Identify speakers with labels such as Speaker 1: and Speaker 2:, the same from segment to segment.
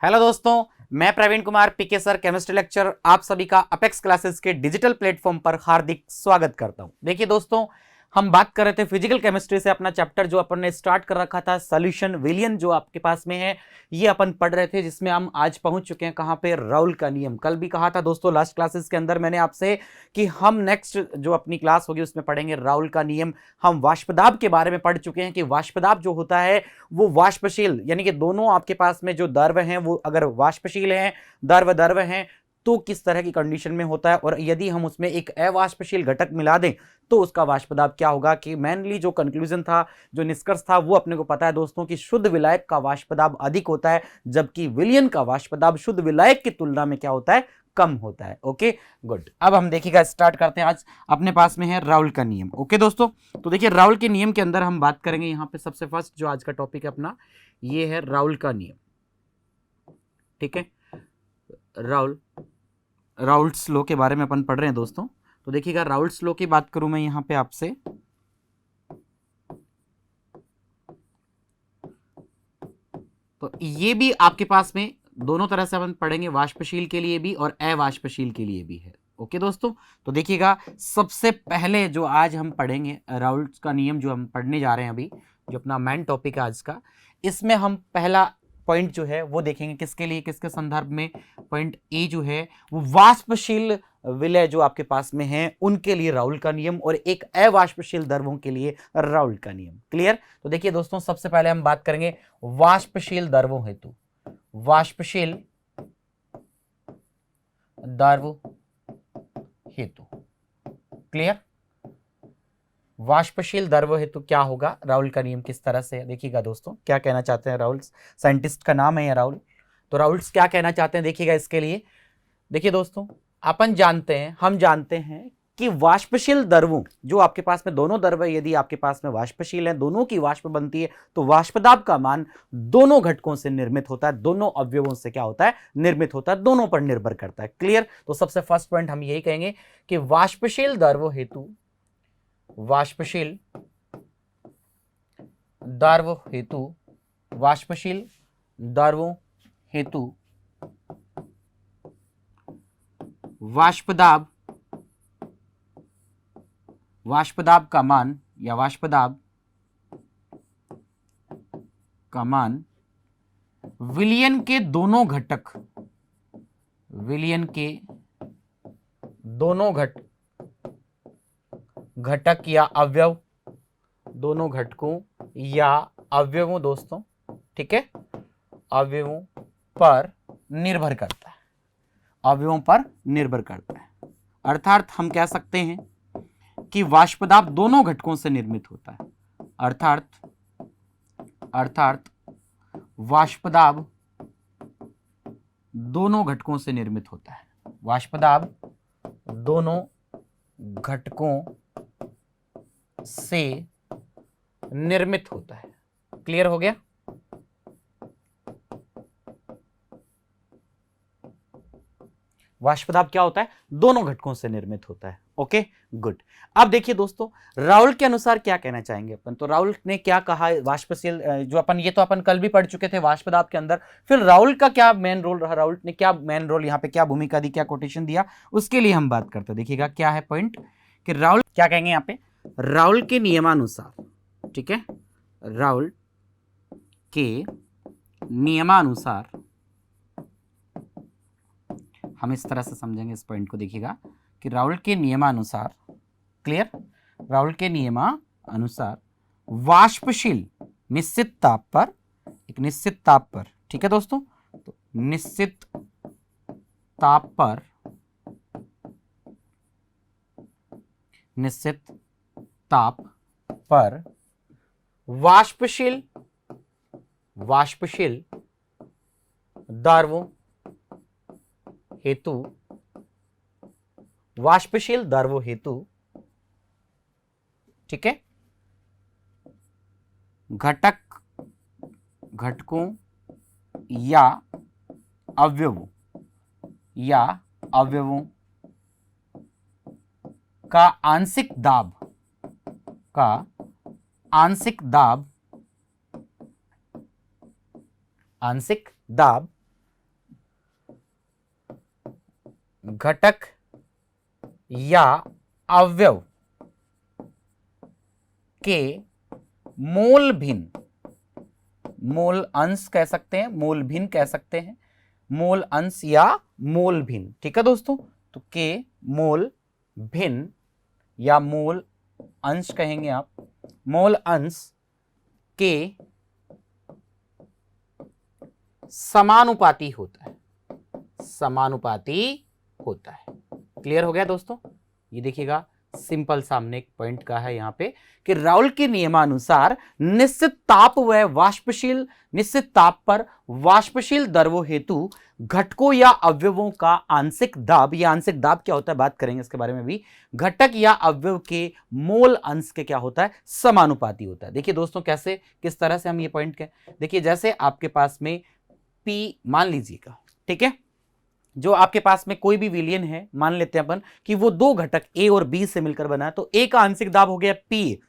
Speaker 1: Hello दोस्तों, मैं Praveen Kumar PK sir chemistry lecture आप सभी का अपेक्स क्लासेस के डिजिटल प्लेटफॉर्म पर हार्दिक स्वागत करता हूं। देखिए दोस्तों, हम बात कर रहे थे फिजिकल केमिस्ट्री से अपना चैप्टर जो अपन ने स्टार्ट कर रखा था सॉल्यूशन विलियन जो आपके पास में है, ये अपन पढ़ रहे थे, जिसमें हम आज पहुंच चुके हैं कहां पे, राउल का नियम। कल भी कहा था दोस्तों लास्ट क्लासेस के अंदर मैंने आपसे कि हम नेक्स्ट जो अपनी क्लास होगी उसमें पढ़ेंगे राउल का नियम। हम वाष्पदाब के बारे में पढ़ चुके हैं कि वाष्पदाब जो होता है वो वाष्पशील, यानी कि दोनों आपके पास में जो द्रव हैं वो अगर वाष्पशील हैं, द्रव हैं, तो किस तरह की कंडीशन में होता है, और यदि हम उसमें एक अवाष्पशील घटक मिला दें तो उसका वाष्पदाब क्या होगा। कि मेनली जो कंक्लूजन था, जो निष्कर्ष था, वो अपने को पता है दोस्तों कि शुद्ध विलायक का वाष्पदाब अधिक होता है, जबकि विलयन का वाष्पदाब शुद्ध विलायक की तुलना में क्या होता है, कम होता है। ओके गुड, अब हम देखिएगा स्टार्ट करते हैं। आज अपने पास में है राउल का नियम। ओके दोस्तों, तो देखिए राउल के नियम के अंदर हम बात करेंगे। यहां पे सबसे फर्स्ट जो आज का टॉपिक है अपना, ये है राउल का नियम। ठीक है, राउल्ट्स लॉ के बारे में अपन पढ़ रहे हैं दोस्तों। तो देखिएगा, राउल्ट्स लॉ की बात करूं मैं यहां पे आपसे, तो ये भी आपके पास में दोनों तरह से अपन पढ़ेंगे, वाष्पशील के लिए भी और अवाष्पशील के लिए भी है। ओके दोस्तों, तो देखिएगा सबसे पहले जो आज हम पढ़ेंगे राउल्ट्स का नियम, जो हम पढ़ने जा रहे हैं अभी, जो अपना मेन टॉपिक है आज का, इसमें हम पहला पॉइंट जो है वो देखेंगे किसके लिए, किसके संदर्भ में। पॉइंट ए जो है वो वाष्पशील विलय जो आपके पास में है उनके लिए राउल का नियम, और एक अवाष्पशील द्रवों के लिए राउल का नियम। क्लियर? तो देखिए दोस्तों, सबसे पहले हम बात करेंगे वाष्पशील द्रवों हेतु, वाष्पशील द्रव हेतु। क्लियर? वाष्पशील द्रव हेतु क्या होगा, राउल का नियम किस तरह से, देखिएगा दोस्तों क्या कहना चाहते हैं राउल्स। साइंटिस्ट का नाम है ये राउल। तो राउल्स क्या कहना चाहते हैं, देखिएगा इसके लिए। देखिए दोस्तों, अपन जानते हैं, हम जानते हैं कि वाष्पशील द्रवों जो आपके पास में दोनों द्रव है, यदि आपके पास में वाष्पशील है, दोनों की वाष्प बनती है, तो वाष्पदाब का मान दोनों घटकों से निर्मित होता है, दोनों अवयवों से क्या होता है, निर्मित होता है, दोनों पर निर्भर करता है। क्लियर? तो सबसे फर्स्ट पॉइंट हम यही कहेंगे कि वाष्पशील द्रव हेतु, वाष्पशील द्रव हेतु, वाष्पशील द्रवों हेतु वाष्पदाब, वाष्पदाब का मान या वाष्पदाब का मान विलयन के दोनों घटक, विलयन के दोनों घटक या अवयव, दोनों घटकों या अवयवों दोस्तों, ठीक है, अवयवों पर निर्भर करता है, अवयवों पर निर्भर करता है। अर्थात हम कह सकते हैं कि वाष्पदाब दोनों घटकों से निर्मित होता है। अर्थात वाष्पदाब दोनों घटकों से निर्मित होता है, वाष्पदाब दोनों घटकों से निर्मित होता है। क्लियर हो गया? वाष्पदाब क्या होता है, दोनों घटकों से निर्मित होता है। Okay good. अब देखिए दोस्तों, राउल के अनुसार क्या कहना चाहेंगे अपन। तो राउल ने क्या कहा, वाष्पशील जो अपन, ये तो अपन कल भी पढ़ चुके थे वाष्पदाब के अंदर। फिर राउल का क्या मेन रोल रहा, राउल ने क्या मेन रोल यहाँ पे, क्या भूमिका दी, क्या कोटेशन दिया, उसके लिए हम बात करते हैं। देखिएगा क्या है पॉइंट, कि राउल क्या कहेंगे यहाँ पे, राउल के नियमानुसार, ठीक है, राउल के नियमानुसार, हम इस तरह से समझेंगे इस पॉइंट को। देखिएगा कि राउल के नियमानुसार, क्लियर, राउल के नियमानुसार वाष्पशील निश्चित ताप पर, एक निश्चित ताप पर, ठीक है दोस्तों, तो निश्चित ताप पर, निश्चित ताप पर वाष्पशील, वाष्पशील द्रवों हेतु, वाष्पशील द्रवों हेतु, ठीक है, घटकों या अवयवों का आंशिक दाब, आंशिक दाब घटक या अवयव के मोल भिन्न, मोल अंश कह सकते हैं, मोल भिन्न कह सकते हैं, मोल अंश या मोल भिन्न। ठीक है दोस्तों, तो के मोल भिन्न या मोल अंश कहेंगे आप, मोल अंश के समानुपाती होता है, समानुपाती होता है। क्लियर हो गया दोस्तों? ये देखिएगा सिंपल सामने एक पॉइंट का है यहां पे कि राउल के नियमानुसार निश्चित ताप व वाष्पशील, निश्चित ताप पर वाष्पशील द्रवों हेतु घटकों या अवयवों का आंशिक दाब, या आंशिक दाब क्या होता है बात करेंगे इसके बारे में भी, घटक या अवयव के मोल अंश के क्या होता है, समानुपाती होता है। देखिए दोस्तों कैसे, किस तरह से हम ये पॉइंट कहें, देखिए जैसे आपके पास में पी मान लीजिएगा, ठीक है, जो आपके पास में कोई भी विलयन है, मान लेते हैं अपन कि वो दो घटक ए और बी से मिलकर बना है, तो ए का आंशिक दाब हो गया पी,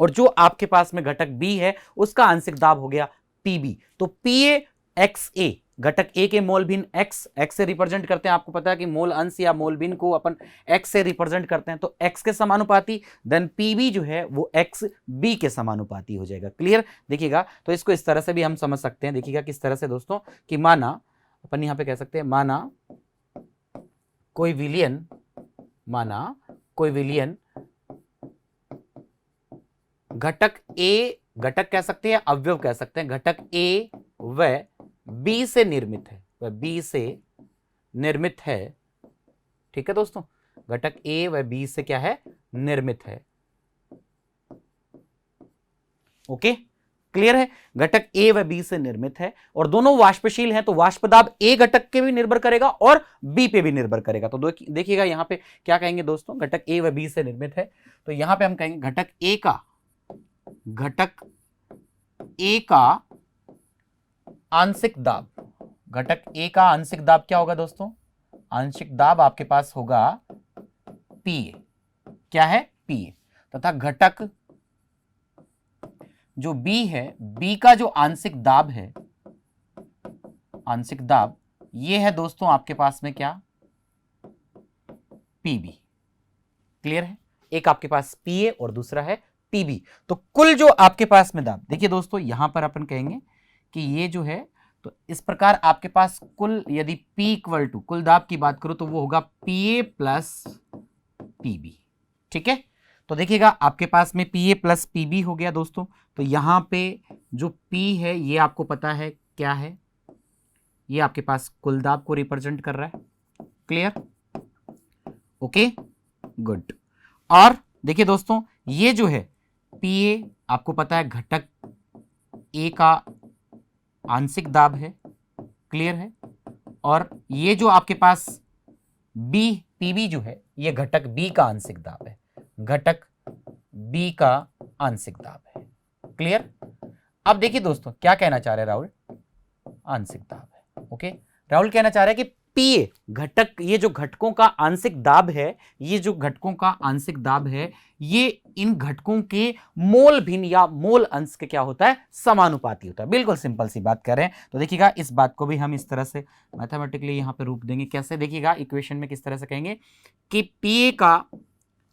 Speaker 1: और जो आपके पास में घटक बी है उसका आंशिक दाब हो गया पीबी। तो पी ए एक्स ए, घटक ए के मोल भिन्न एक्स, एक्स से रिप्रेजेंट करते हैं, आपको पता है कि मोल अंश या मोल भिन्न को अपन एक्स से रिप्रेजेंट करते हैं, तो एक्स के समानुपाती, देन पीबी जो है वो एक्स बी के समानुपाती हो जाएगा। क्लियर? देखिएगा, तो इसको इस तरह से भी हम समझ सकते हैं, देखिएगा किस तरह से दोस्तों, कि माना अपन यहां पे कह सकते हैं, माना कोई विलयन, माना कोई विलयन घटक ए, घटक कह सकते हैं, अवयव कह सकते हैं, घटक ए व बी से निर्मित है, वह बी से निर्मित है। ठीक है दोस्तों, घटक ए व बी से क्या है, निर्मित है। ओके, क्लियर है? घटक ए व बी से निर्मित है और दोनों वाष्पशील हैं, तो वाष्प दाब ए घटक के भी निर्भर करेगा और बी पे भी निर्भर करेगा। तो देखिएगा यहां पे क्या कहेंगे दोस्तों, घटक ए व बी से निर्मित है, तो यहां पे हम कहेंगे घटक ए का, घटक ए का आंशिक दाब, घटक ए का आंशिक दाब क्या होगा दोस्तों, आंशिक दाब आपके पास होगा पी ए, क्या है, पी ए, तथा घटक जो बी है, बी का जो आंशिक दाब है, आंशिक दाब ये है दोस्तों आपके पास में क्या, पीबी। क्लियर है? एक आपके पास पीए और दूसरा है पीबी। तो कुल जो आपके पास में दाब, देखिए दोस्तों यहां पर अपन कहेंगे कि ये जो है, तो इस प्रकार आपके पास कुल, यदि P इक्वल टू कुल दाब की बात करूं तो वो होगा PA प्लस PB। ठीक है, तो देखिएगा आपके पास में PA प्लस PB हो गया दोस्तों। तो यहां पे जो P है ये आपको पता है क्या है, ये आपके पास कुल दाब को रिप्रेजेंट कर रहा है। क्लियर? Okay, good. और देखिए दोस्तों ये जो है PA आपको पता है घटक A का आंशिक दाब है। क्लियर है? और ये जो आपके पास B PB जो है ये घटक B का आंशिक दाब है, घटक B का आंशिक दाब है। क्लियर? अब देखिए दोस्तों क्या कहना चाह रहे हैं राहुल, आंशिक दाब है। ओके, राहुल कहना चाह रहा है कि PA घटक, ये जो घटकों का आंशिक दाब है, ये जो घटकों का आंशिक दाब है, ये इन घटकों के मोल भिन्न या मोल अंश के क्या होता है, समानुपाती होता है। बिल्कुल सिंपल सी बात कर रहे हैं। तो देखिएगा इस बात को भी हम इस तरह से मैथमेटिकली यहां पे रूप देंगे। कैसे? देखिएगा इक्वेशन में किस तरह से कहेंगे कि PA का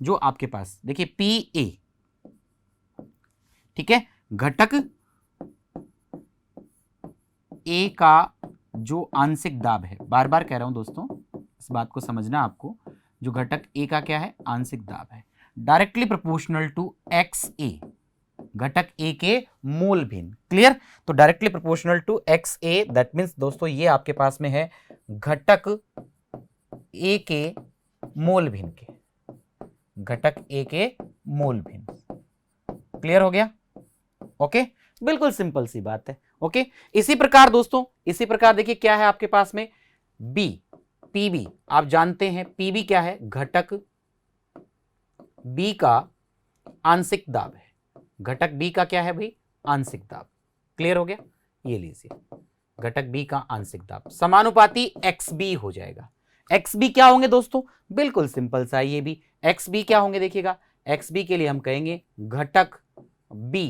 Speaker 1: जो आपके पास, देखिए PA, ठीक है, घटक A का जो आंशिक दाब है, बार बार कह रहा हूं दोस्तों इस बात को समझना आपको, जो घटक A का क्या है, आंशिक दाब है, डायरेक्टली प्रोपोर्शनल टू XA, घटक A के मोल भिन्न। क्लियर? तो directly proportional to XA, that means दोस्तों ये आपके पास में है घटक A के मोल भिन्न के, घटक A के मोल भिन्न। क्लियर हो गया? ओके, बिल्कुल सिंपल सी बात है। ओके, इसी प्रकार दोस्तों, इसी प्रकार देखिए क्या है आपके पास में B, PB, आप जानते हैं PB क्या है, घटक B का आंशिक दाब है, घटक B का क्या है भाई, आंशिक दाब। क्लियर हो गया? ये लीजिए घटक B का आंशिक दाब समानुपाती XB हो जाएगा। XB क्या होंगे दोस्तों, बिल्कुल सिंपल सा, ये भी XB क्या होंगे, देखिएगा XB के लिए हम कहेंगे घटक B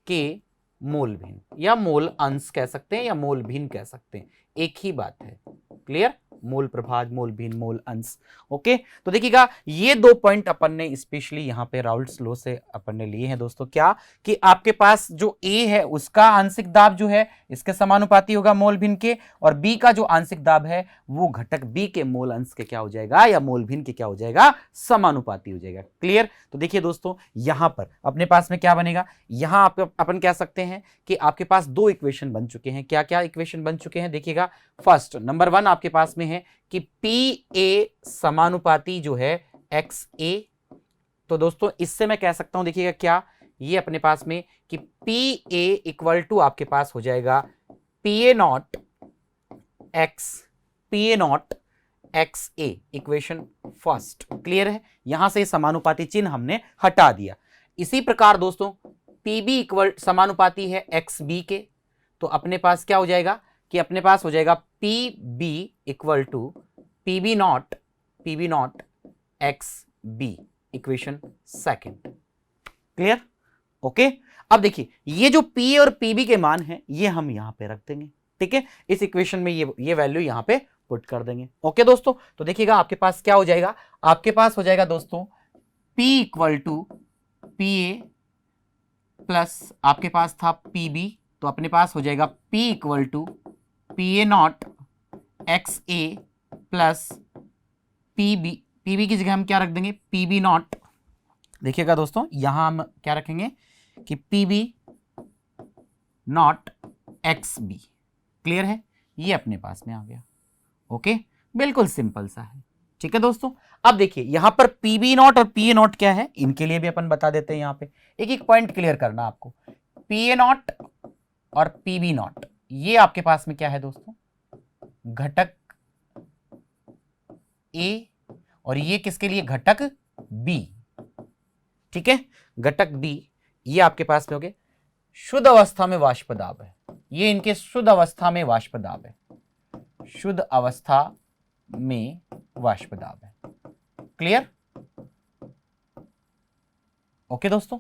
Speaker 1: के मोल भिन्न, या मोल अंश कह सकते हैं या मोल भिन्न कह सकते हैं, एक ही बात है। क्लियर? मोल प्रभाज, मोल भिन्न, मोल अंश। ओके, तो देखिएगा ये 2 पॉइंट अपन ने स्पेशली यहां पे राउल्ट्स लॉ से अपन ने लिए हैं दोस्तों। क्या कि आपके पास जो ए है उसका आंशिक दाब जो है इसके समानुपाती होगा मोल भिन्न के, और बी का जो आंशिक दाब है वो घटक बी के मोल अंश के क्या हो जाएगा, या मोल भिन्न के क्या हो जाएगा, समानुपाती हो जाएगा। क्लियर? तो देखिए दोस्तों यहां पर अपने पास में क्या बनेगा, यहां अपन कह सकते हैं कि आपके पास 2 इक्वेशन बन चुके हैं। क्या क्या इक्वेशन बन चुके हैं देखिएगा। फर्स्ट नंबर 1 आपके पास में है कि पी ए समानुपाती जो है एक्स ए। तो दोस्तों इससे मैं कह सकता हूं देखिएगा क्या, ये अपने पास में कि पी ए इक्वल टू आपके पास हो जाएगा P A naught X A, equation first. Clear है? यहां से समानुपाती चिन्ह हमने हटा दिया। इसी प्रकार दोस्तों पीबी इक्वल समानुपाती है एक्स बी के, तो अपने पास क्या हो जाएगा कि अपने पास हो जाएगा P B equal to PB naught X B, equation second. Clear? Okay, अब देखिए ये जो पी और पीबी के मान हैं ये हम यहां पे रख देंगे। ठीक है, इस इक्वेशन में ये वैल्यू यहां पे पुट कर देंगे। ओके दोस्तों, तो देखिएगा आपके पास क्या हो जाएगा, आपके पास हो जाएगा दोस्तों P equal to P A plus आपके पास था पी बी, तो अपने पास हो जाएगा P equal to P A naught X A plus PB की जगह हम क्या रख देंगे, पीबी नॉट। देखिएगा दोस्तों यहां हम क्या रखेंगे कि PB naught X B. Clear है? ये अपने पास में आ गया। ओके, बिल्कुल सिंपल सा है। ठीक है दोस्तों, अब देखिए यहां पर पीबी नॉट और पी ए नॉट क्या है, इनके लिए भी अपन बता देते हैं। यहां पे एक एक पॉइंट क्लियर करना आपको। पी ए नॉट और पीबी नॉट ये आपके पास में क्या है दोस्तों, घटक ए, और ये किसके लिए, घटक बी। ठीक है, घटक बी ये आपके पास में हो गए शुद्ध अवस्था में वाष्प दाब है, ये इनके शुद्ध अवस्था में वाष्प दाब है, शुद्ध अवस्था में वाष्प दाब है। क्लियर? ओके दोस्तों,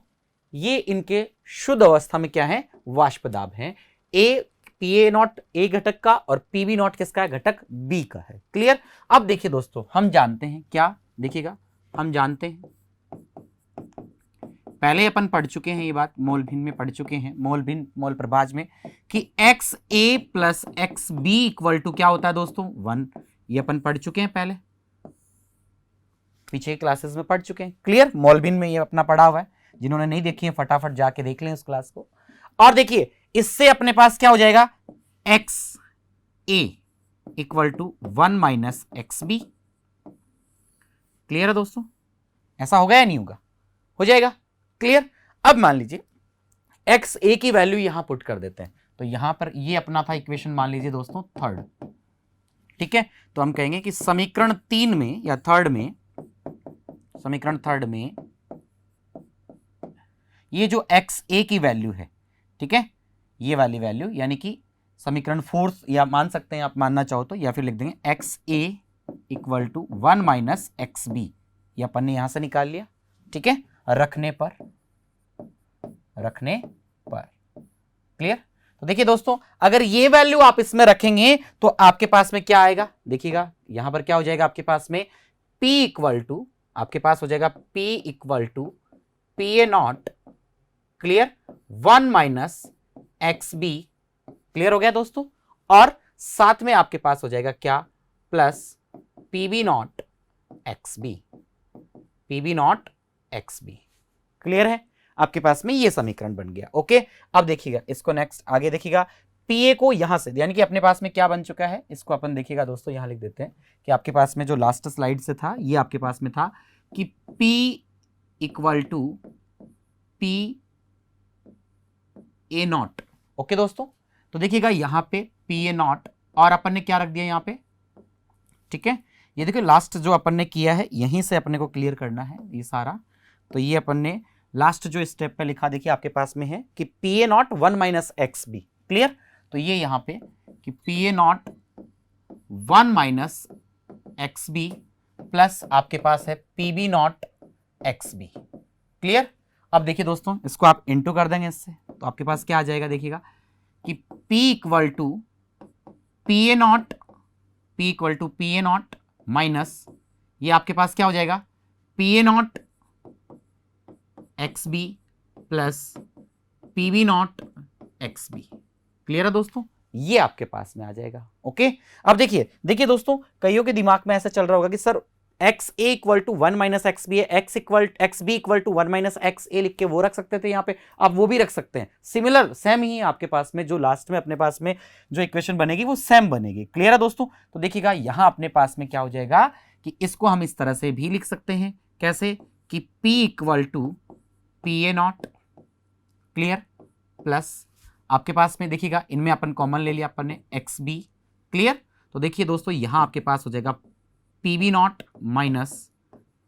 Speaker 1: ये इनके शुद्ध अवस्था में क्या है, वाष्प दाब है। A P A not a घटक का और पीबी नॉट किसका है, घटक बी का है। क्लियर? अब देखिए दोस्तों हम जानते हैं क्या, देखिएगा हम जानते हैं, पहले अपन पढ़ चुके हैं ये बात, मोल भिन्न में पढ़ चुके हैं, मोल भिन्न मोल प्रभाज में, कि X A plus X B equal to क्या होता है दोस्तों, 1। ये अपन पढ़ चुके हैं पहले, पीछे क्लासेस में पढ़ चुके हैं। क्लियर? मोल भिन्न में ये अपना पढ़ा हुआ है, जिन्होंने नहीं देखी है फटाफट जाके देख लें उस क्लास को। और देखिए इससे अपने पास क्या हो जाएगा, X A equal to 1 minus x B. Clear है दोस्तों? ऐसा होगा या नहीं होगा, हो जाएगा। क्लियर? अब मान लीजिए एक्स ए की वैल्यू यहां पुट कर देते हैं, तो यहां पर ये अपना था इक्वेशन मान लीजिए दोस्तों थर्ड। ठीक है, तो हम कहेंगे कि समीकरण 3 में या समीकरण थर्ड में ये जो एक्स ए की वैल्यू है, ठीक है, ये वाली वैल्यू यानी कि समीकरण 4 या मान सकते हैं आप, मानना चाहो तो, या फिर लिख देंगे X A equal to 1 minus x B, ये अपन ने यहां से निकाल लिया। ठीक है, रखने पर क्लियर? तो देखिए दोस्तों अगर ये वैल्यू आप इसमें रखेंगे तो आपके पास में क्या आएगा, देखिएगा यहां पर क्या हो जाएगा आपके पास में, P इक्वल टू आपके पास हो जाएगा P equal to P A naught, clear, 1 minus x B. Clear हो गया दोस्तों? और साथ में आपके पास हो जाएगा क्या, plus PB naught X B, PB naught X B. Clear है? आपके पास में ये समीकरण बन गया। ओके, अब देखिएगा इसको नेक्स्ट आगे देखिएगा, पीए को यहां से यानी कि अपने पास में क्या बन चुका है, इसको अपन देखिएगा दोस्तों यहां लिख देते हैं कि आपके पास में जो लास्ट स्लाइड से था ये आपके पास में था कि P equal to P A naught. Okay दोस्तों, तो देखिएगा यहां पे पी ए नॉट और अपन ने क्या रख दिया यहां पे। ठीक है, ये देखिए लास्ट जो अपन ने किया है यहीं से अपने को क्लियर करना है ये सारा, तो ये अपन ने लास्ट जो स्टेप पे लिखा देखिए आपके पास में है कि P A naught 1 minus x B. Clear? तो ये यहां पे कि P A naught 1 minus x B plus आपके पास है P B naught X B. Clear? अब देखिए दोस्तों इसको आप इंटू कर देंगे इससे, तो आपके पास क्या आ जाएगा, देखिएगा कि P equal to P A naught P equal to P A naught minus ये आपके पास क्या हो जाएगा P A naught X B plus P B naught X B. Clear है दोस्तों, ये आपके पास में आ जाएगा। ओके, अब देखिए दोस्तों, कईयों के दिमाग में ऐसा चल रहा होगा कि sir x A equal to 1 minus x b है, x B equal to 1 minus x a लिख के वो रख सकते थे, यहां पे आप वो भी रख सकते हैं। सिमिलर सेम ही आपके पास में जो लास्ट में अपने पास में जो इक्वेशन बनेगी वो सेम बनेगी। क्लियर है दोस्तों, तो देखिएगा यहां अपने पास में क्या हो जाएगा कि इसको हम इस तरह से भी लिख सकते हैं, कैसे कि P equal to P A naught, clear, plus आपके पास में देखिएगा इनमें अपन कॉमन ले लिया अपन ने एक्स बी। क्लियर, तो देखिए दोस्तों यहां आपके पास हो जाएगा P B naught minus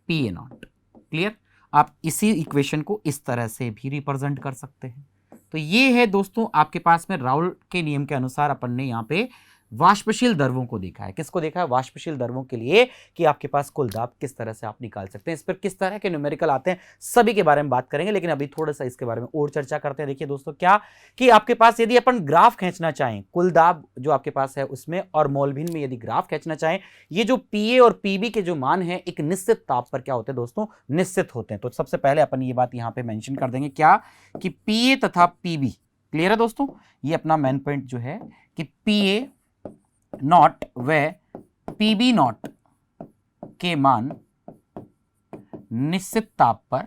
Speaker 1: P A naught. Clear, आप इसी इक्वेशन को इस तरह से भी रिप्रेजेंट कर सकते हैं। तो ये है दोस्तों आपके पास में राउल के नियम के अनुसार अपन ने यहाँ पे वाष्पशील द्रवों को देखा है। किसको देखा है? वाष्पशील द्रवों के लिए, कि आपके पास कुल दाब किस तरह से आप निकाल सकते हैं, इस पर किस तरह के न्यूमेरिकल आते हैं, सभी के बारे में बात करेंगे। लेकिन अभी थोड़ा सा इसके बारे में और चर्चा करते हैं। देखिए दोस्तों, क्या कि आपके पास यदि अपन ग्राफ खींचना चाहें, कुल दाब जो आपके पास है उसमें और मोल भिन्न में यदि ग्राफ खींचना चाहें, ये जो पीए और पीबी के जो मान है एक निश्चित ताप पर क्या होते हैं दोस्तों? निश्चित होते हैं। तो सबसे पहले अपन ये बात यहां पे मेंशन कर देंगे, क्या कि पीए तथा पीबी। क्लियर है दोस्तों, ये अपना मेन पॉइंट जो है कि पीए नॉट व पीबी नॉट के मान निश्चित ताप पर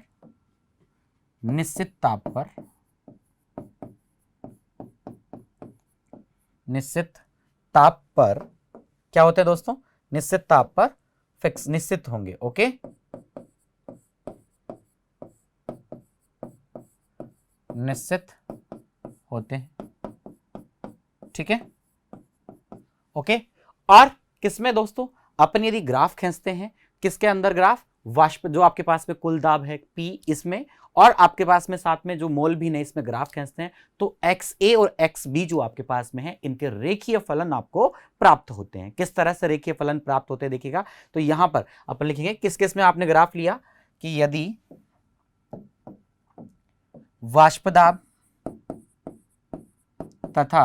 Speaker 1: क्या होते हैं दोस्तों? निश्चित ताप पर फिक्स, निश्चित होंगे। ओके, निश्चित होते हैं, ठीक है। ओके, और किसमें दोस्तों? अपन यदि ग्राफ खींचते हैं, किसके अंदर ग्राफ? वाष्प, जो आपके पास में कुल दाब है P इसमें, और आपके पास में साथ में जो मोल भी नहीं, इसमें ग्राफ खींचते हैं, तो XA और XB जो आपके पास में है, इनके रेखीय फलन आपको प्राप्त होते हैं। किस तरह से रेखीय फलन प्राप्त होते हैं देखिएगा, तो यहां पर अपन लिखेंगे किस किस में आपने ग्राफ लिया, कि यदि वाष्प दाब तथा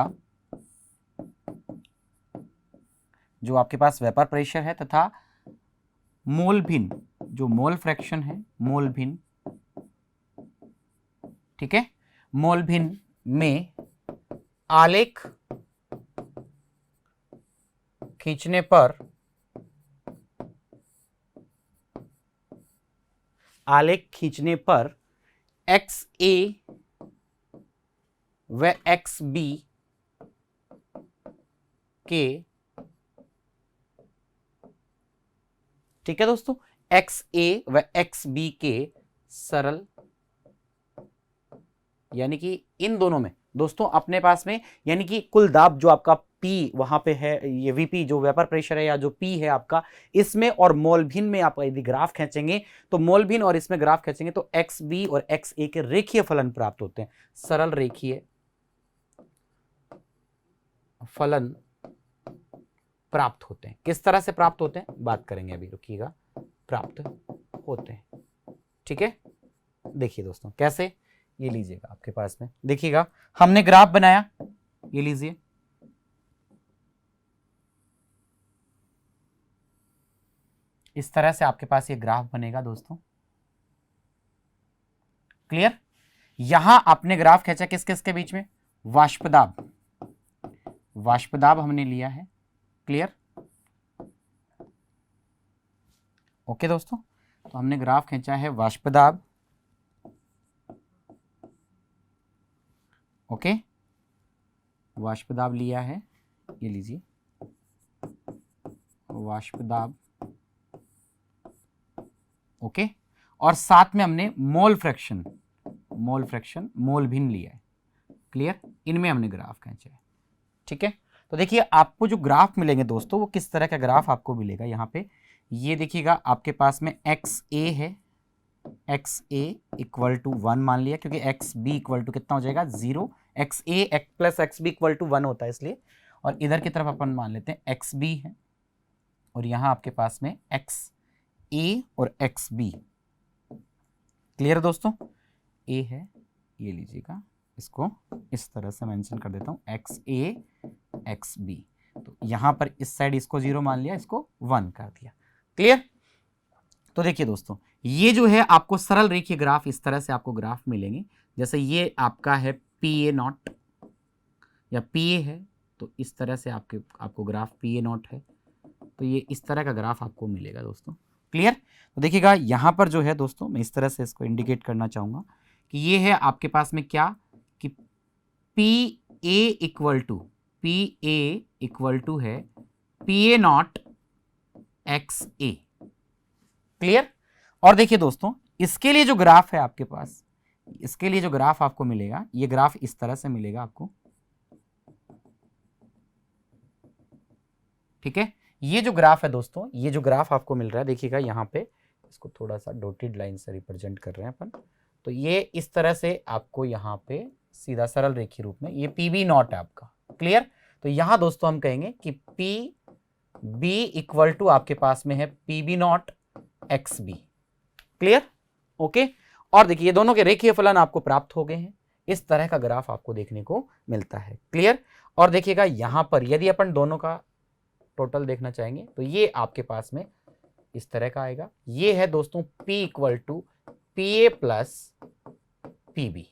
Speaker 1: जो आपके पास वेपर प्रेशर है तथा मोल भिन्न, जो मोल फ्रैक्शन है, मोल भिन्न, ठीक है, मोल भिन्न में आलेख खींचने पर XA व XB के, ठीक है दोस्तों, XA व XB के सरल, यानी कि इन दोनों में दोस्तों अपने पास में, यानी कि कुल दाब जो आपका P वहां पे है, ये VP जो वेपर प्रेशर है या जो P है आपका, इसमें और मोल भिन्न में आप यदि ग्राफ खींचेंगे, तो मोल भिन्न और इसमें ग्राफ खींचेंगे तो XB और XA के रेखीय फलन प्राप्त होते हैं। सरल रेखीय फलन प्राप्त होते हैं। किस तरह से प्राप्त होते हैं बात करेंगे, अभी रुकिएगा। प्राप्त होते हैं, ठीक है। देखिए दोस्तों कैसे, ये लीजिएगा आपके पास में, देखिएगा हमने ग्राफ बनाया, ये लीजिए, इस तरह से आपके पास ये ग्राफ बनेगा दोस्तों। क्लियर, यहां आपने ग्राफ खींचा किस किस के बीच में? वाष्पदाब, वाष्पदाब हमने लिया है। क्लियर, ओके दोस्तों, तो हमने ग्राफ खींचा है वाष्पदाब, ओके, वाष्पदाब लिया है, ये लीजिए वाष्पदाब, ओके, और साथ में हमने मोल फ्रैक्शन, मोल भिन्न लिया है। क्लियर, इनमें हमने ग्राफ खींचा है, ठीक है। तो देखिए आपको जो ग्राफ मिलेंगे दोस्तों, वो किस तरह का ग्राफ आपको मिलेगा यहाँ पे, ये देखिएगा आपके पास में XA है, XA इक्वल टू 1 मान लिया, क्योंकि XB इक्वल टू कितना हो जाएगा? 0। XA plus XB equal to 1 होता है इसलिए, और इधर की तरफ अपन मान लेते हैं XB है, और यहाँ आपके पास में XA और XB। क्लियर दोस्तों, A है, ये लीजिएगा, इसको इस तरह से मेंशन कर देता हूं, XA XB। तो यहां पर इस साइड इसको 0 मान लिया, इसको 1 कर दिया। क्लियर? तो देखिए दोस्तों, ये जो है आपको सरल रेखीय ग्राफ इस तरह से आपको ग्राफ मिलेंगे। जैसे ये आपका है PA0 या PA है, तो इस तरह से आपको ग्राफ PA0 है, तो ये इस तरह का ग्राफ आपको मिलेगा दोस्तों। क्लियर? तो देखिएगा यहां पर जो है दोस्तों, मैं इस तरह से इसको इंडिकेट करना चाहूंगा कि ये है आपके पास में क्या कि PA इक्वल टू है PA0 XA। क्लियर? और देखिए दोस्तों, इसके लिए जो ग्राफ है आपके पास, इसके लिए जो ग्राफ आपको मिलेगा, ये ग्राफ इस तरह से मिलेगा आपको। ठीक है, ये जो ग्राफ है दोस्तों, ये जो ग्राफ आपको मिल रहा है, देखिएगा यहां पे इसको थोड़ा सा डॉटेड लाइन से रिप्रेजेंट कर रहे हैं अपन। तो ये इस तरह से आपको यहां पे सीधा सरल रेखीय रूप में ये PB0 है आपका। क्लियर? तो यहां दोस्तों हम कहेंगे कि PB इक्वल टू आपके पास में है PB0 XB। क्लियर? ओके। और देखिए ये दोनों के रेखीय फलन आपको प्राप्त हो गए हैं। इस तरह का ग्राफ आपको देखने को मिलता है। क्लियर? और देखिएगा यहां पर यदि अपन दोनों का टोटल देखना चाहेंगे तो ये आपके पास में इस तरह का आएगा। ये है दोस्तों P equal to PA plus PB।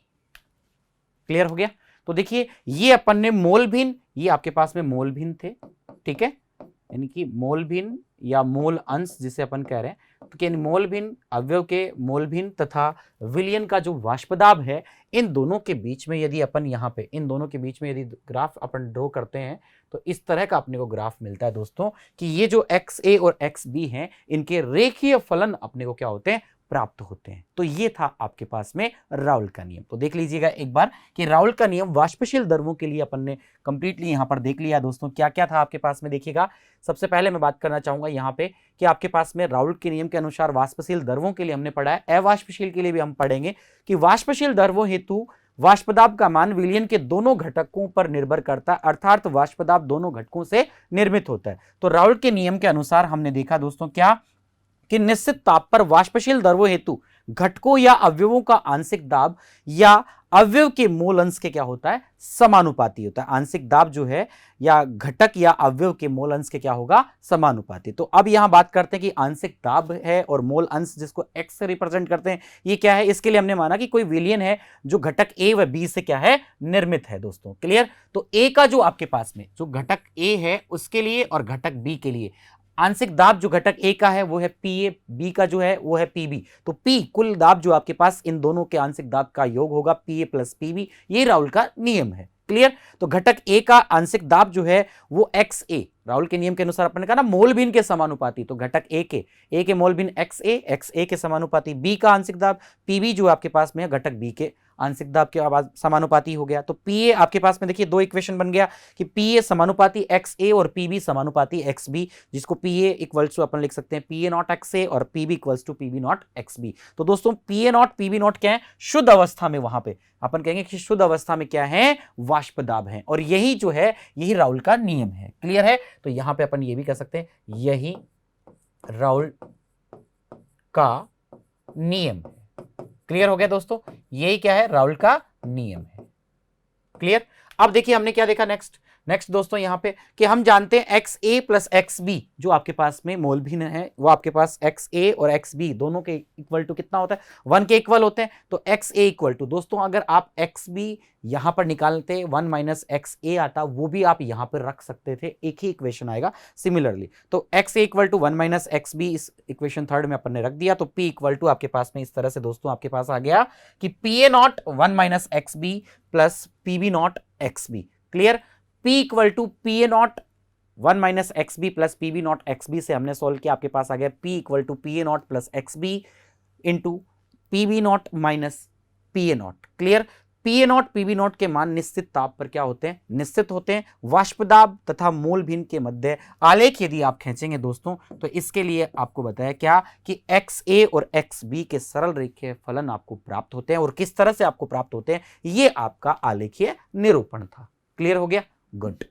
Speaker 1: Clear हो गया? तो देखिए ये अपन ने मोल भिन्न, ये आपके पास में मोल भिन्न थे। ठीक है, यानी कि मोल भिन्न या मोल अंश जिसे अपन कह रहे हैं, तो मोल भिन्न अवयव के मोल भिन्न तथा विलयन का जो वाष्पदाब है, इन दोनों के बीच में यदि अपन यहाँ पे इन दोनों के बीच में यदि ग्राफ अपन ड्रॉ करते हैं तो इस तरह का अपने को ग्राफ मिलता है दोस्तों कि ये जो XA और XB हैं, इनके रेखीय फलन अपने को क्या होते हैं, प्राप्त होते हैं। तो ये था आपके पास में राउल का नियम। तो देख लीजिएगा एक बार कि राउल का नियम वाष्पशील द्रवों के लिए अपन ने कंप्लीटली यहां पर देख लिया दोस्तों। क्या क्या था आपके पास में, देखिएगा सबसे पहले मैं बात करना चाहूंगा यहां पे कि आपके पास में राउल के नियम के अनुसार वाष्पशील द्रवों के लिए हमने पढ़ा है, अवाष्पशील के लिए भी हम पढ़ेंगे कि वाष्पशील द्रवों हेतु वाष्पदाब का मान विलयन के दोनों घटकों पर निर्भर करता है, अर्थात वाष्पदाब दोनों घटकों से निर्मित होता है। तो राउल के नियम के अनुसार हमने देखा दोस्तों क्या कि निश्चित ताप पर वाष्पशील द्रवों हेतु घटकों या अवयवों का आंशिक दाब या अवयव के मोल अंश के क्या होता है, समानुपाती होता है। आंशिक दाब जो है या घटक या अवयव के मोल अंश के क्या होगा, समानुपाती। तो अब यहां बात करते हैं कि आंशिक दाब है और मोल अंश जिसको x से रिप्रेजेंट करते हैं, ये क्या है। इसके लिए हमने माना कि कोई विलयन है जो घटक a व b से क्या है, निर्मित है दोस्तों। क्लियर? तो a का जो आपके पास में जो घटक a है उसके लिए और घटक b के लिए आंशिक दाब जो घटक A का है वो है PA, B का जो है वो है PB। तो P कुल दाब जो आपके पास इन दोनों के आंशिक दाब का योग होगा PA प्लस PB। ये राउल का नियम है। क्लियर? तो घटक A का आंशिक दाब जो है वो XA, राउल के नियम के अनुसार अपन ने कहा ना मोल भिन्न के समानुपाती, तो घटक A के मोल भिन्न XA के समानुपाती। B का आंशिक दाब PB जो आपके पास में है घटक B के आंशिक दाब के आवाज समानुपाती हो गया। तो PA आपके पास में देखिए दो इक्वेशन बन गया कि PA समानुपाती XA और PB समानुपाती XB, जिसको PA इक्वल्स टू अपन लिख सकते हैं PA0 XA और PB equals to PB0 XB। तो दोस्तों PA0 PB0 क्या है, शुद्ध अवस्था में वहां पे अपन कहेंगे कि शुद्ध अवस्था में क्या है, वाष्पदाब है, और यही जो है यही राउल का नियम है। क्लियर है? तो यहां पे अपन ये भी कह सकते हैं यही राउल का नियम है। क्लियर हो गया दोस्तों? यही क्या है, राउल का नियम है। क्लियर? अब देखिए हमने क्या देखा नेक्स्ट दोस्तों यहां पे कि हम जानते हैं XA प्लस XB जो आपके पास में मोल भिन्न है, वो आपके पास XA और XB दोनों के इक्वल टू कितना होता है, 1 के इक्वल होते हैं। तो XA इक्वल टू दोस्तों अगर आप XB यहां पर निकालते 1 माइनस XA आता, वो भी आप यहां पर रख सकते थे, एक ही इक्वेशन आएगा सिमिलरली। तो XA equal to 1 minus XB इस इक्वेशन थर्ड में अपन ने रख दिया। तो P इक्वल टू आपके पास में इस तरह से दोस्तों आपके पास आ गया कि PA0 1 minus XB plus PB0 XB। Clear? P equal to PA0 1 minus XB plus PB0 XB से हमने सोल्व किया, आपके पास आ गया P equal to PA0 plus XB into PB0 minus PA0। Clear? PA0 PB0 के मान निश्चित ताप पर क्या होते हैं, निश्चित होते हैं। वाष्पदाब तथा मोल भिन्न के मध्य आलेख यदि आप खींचेंगे दोस्तों तो इसके लिए आपको बताया क्या कि XA और XB के सरल रेखीय फलन आपको प्राप्त होते हैं, और किस तरह से आपको प्राप्त होते हैं ये आपका आलेखीय निरूपण था। क्लियर हो गया? गुड।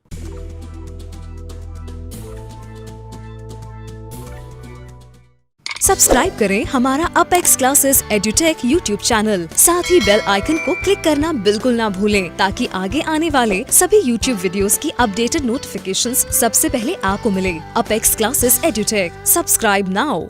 Speaker 2: सब्सक्राइब करें हमारा apex classes edutech YouTube channel. साथ ही बेल आइकन को क्लिक करना बिल्कुल ना भूलें ताकि आगे आने वाले सभी यूट्यूब वीडियोस की अपडेटेड नोटिफिकेशंस सबसे पहले आपको मिले। Apex classes edutech, subscribe now.